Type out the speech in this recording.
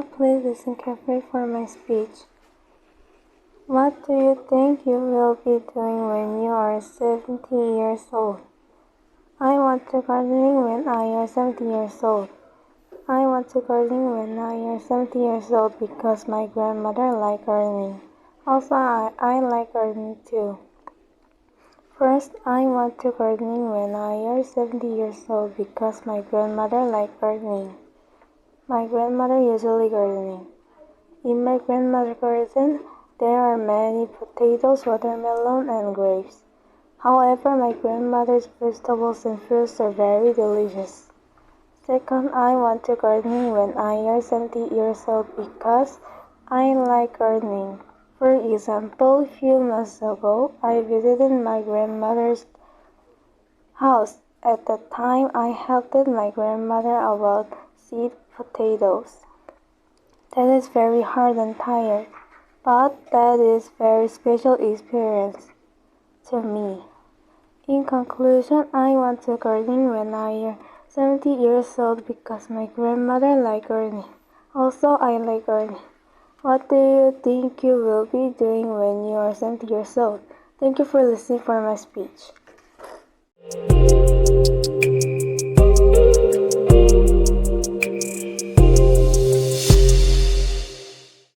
Now please listen carefully for my speech. What do you think you will be doing when you are 70 years old? I want to gardening when I am 70 years old. I want to gardening when I am 70 years old because my grandmother liked gardening. Also, I like gardening too. First, I want to gardening when I am 70 years old because my grandmother liked gardening. My grandmother usually gardening. In my grandmother's garden, there are many potatoes, watermelon, and grapes. However, my grandmother's vegetables and fruits are very delicious. Second, I want to gardening when I am 70 years old because I like gardening. For example, a few months ago, I visited my grandmother's house. At the time, I helped my grandmother about seed potatoes. That is very hard and tired, but that is very special experience to me. In conclusion, I want to garden when I am 70 years old because my grandmother liked gardening. Also, I like gardening. What do you think you will be doing when you are 70 years old? Thank you for listening for my speech.